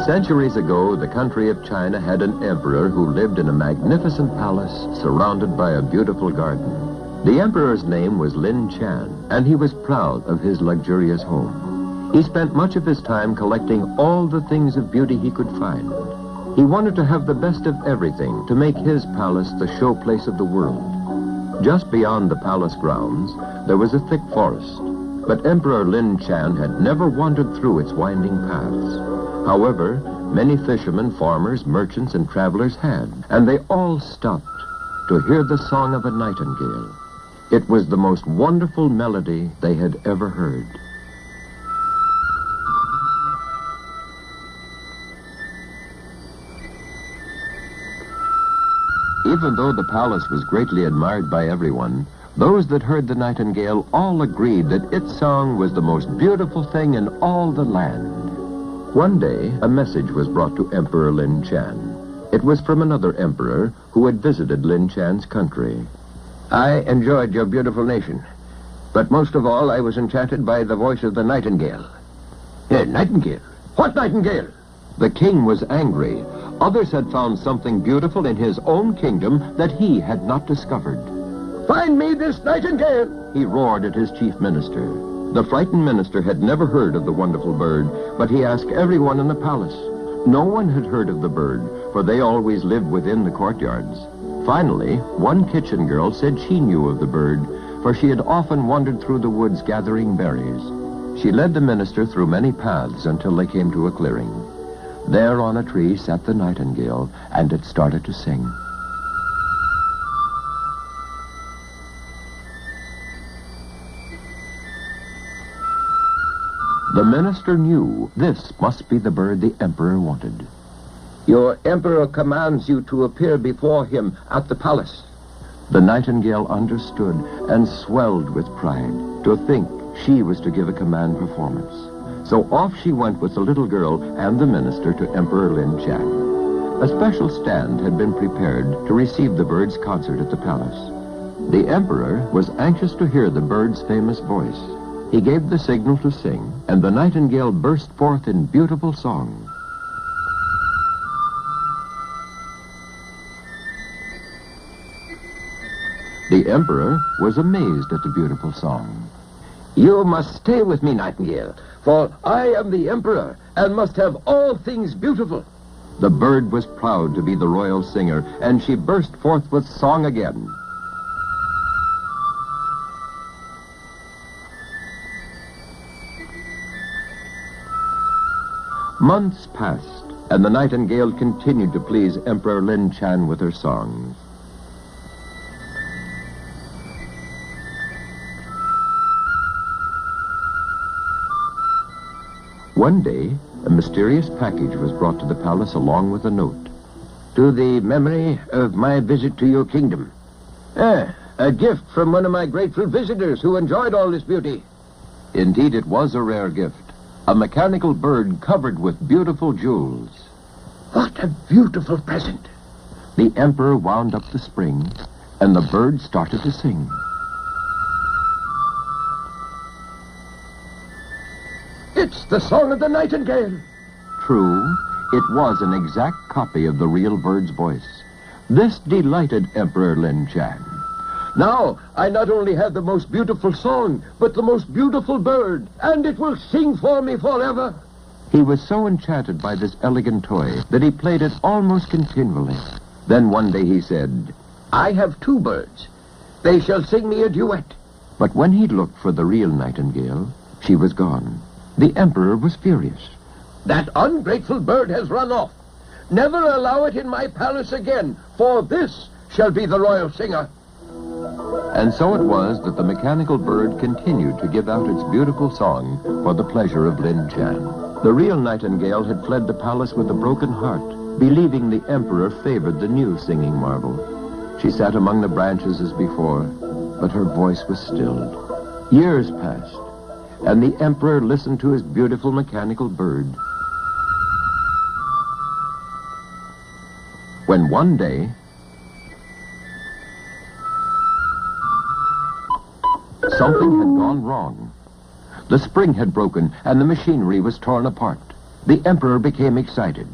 Centuries ago, the country of China had an emperor who lived in a magnificent palace surrounded by a beautiful garden. The emperor's name was Lin Chan, and he was proud of his luxurious home. He spent much of his time collecting all the things of beauty he could find. He wanted to have the best of everything to make his palace the showplace of the world. Just beyond the palace grounds, there was a thick forest, but Emperor Lin Chan had never wandered through its winding paths. However, many fishermen, farmers, merchants, and travelers had, and they all stopped to hear the song of a nightingale. It was the most wonderful melody they had ever heard. Even though the palace was greatly admired by everyone, those that heard the nightingale all agreed that its song was the most beautiful thing in all the land. One day, a message was brought to Emperor Lin Chan. It was from another emperor who had visited Lin Chan's country. I enjoyed your beautiful nation, but most of all, I was enchanted by the voice of the nightingale. Nightingale? What nightingale? The king was angry. Others had found something beautiful in his own kingdom that he had not discovered. Find me this nightingale! He roared at his chief minister. The frightened minister had never heard of the wonderful bird, but he asked everyone in the palace. No one had heard of the bird, for they always lived within the courtyards. Finally, one kitchen girl said she knew of the bird, for she had often wandered through the woods gathering berries. She led the minister through many paths until they came to a clearing. There on a tree sat the nightingale, and it started to sing. The minister knew this must be the bird the emperor wanted. Your emperor commands you to appear before him at the palace. The nightingale understood and swelled with pride to think she was to give a command performance. So off she went with the little girl and the minister to Emperor Lin Chan. A special stand had been prepared to receive the bird's concert at the palace. The emperor was anxious to hear the bird's famous voice. He gave the signal to sing, and the nightingale burst forth in beautiful song. The emperor was amazed at the beautiful song. You must stay with me, nightingale, for I am the emperor and must have all things beautiful. The bird was proud to be the royal singer, and she burst forth with song again. Months passed, and the nightingale continued to please Emperor Lin Chan with her songs. One day, a mysterious package was brought to the palace along with a note. To the memory of my visit to your kingdom. A gift from one of my grateful visitors who enjoyed all this beauty. Indeed, it was a rare gift. A mechanical bird covered with beautiful jewels. What a beautiful present. The emperor wound up the spring, and the bird started to sing. It's the song of the nightingale. True, it was an exact copy of the real bird's voice. This delighted Emperor Lin Chan. Now, I not only have the most beautiful song, but the most beautiful bird, and it will sing for me forever. He was so enchanted by this elegant toy that he played it almost continually. Then one day he said, I have two birds. They shall sing me a duet. But when he looked for the real nightingale, she was gone. The emperor was furious. That ungrateful bird has run off. Never allow it in my palace again, for this shall be the royal singer. And so it was that the mechanical bird continued to give out its beautiful song for the pleasure of Lin Chan. The real nightingale had fled the palace with a broken heart, believing the emperor favored the new singing marvel. She sat among the branches as before, but her voice was stilled. Years passed, and the emperor listened to his beautiful mechanical bird. When one day, something had gone wrong. The spring had broken, and the machinery was torn apart. The emperor became excited.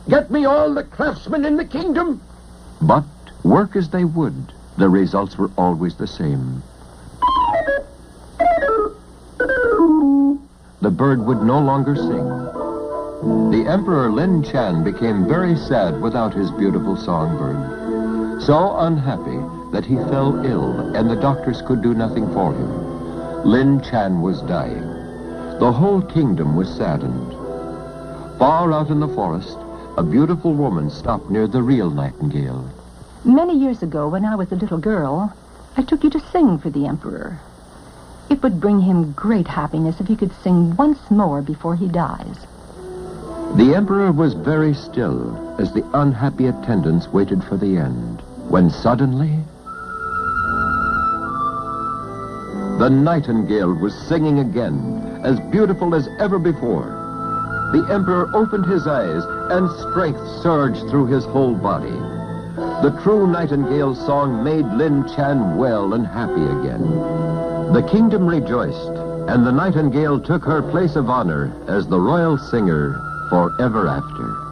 Get me all the craftsmen in the kingdom! But, work as they would, the results were always the same. The bird would no longer sing. The Emperor Lin Chan became very sad without his beautiful songbird. So unhappy that he fell ill, and the doctors could do nothing for him. Lin Chan was dying. The whole kingdom was saddened. Far out in the forest, a beautiful woman stopped near the real nightingale. Many years ago, when I was a little girl, I took you to sing for the emperor. It would bring him great happiness if you could sing once more before he dies. The emperor was very still as the unhappy attendants waited for the end, when suddenly the nightingale was singing again, as beautiful as ever before. The emperor opened his eyes, and strength surged through his whole body. The true nightingale's song made Lin Chan well and happy again. The kingdom rejoiced, and the nightingale took her place of honor as the royal singer forever after.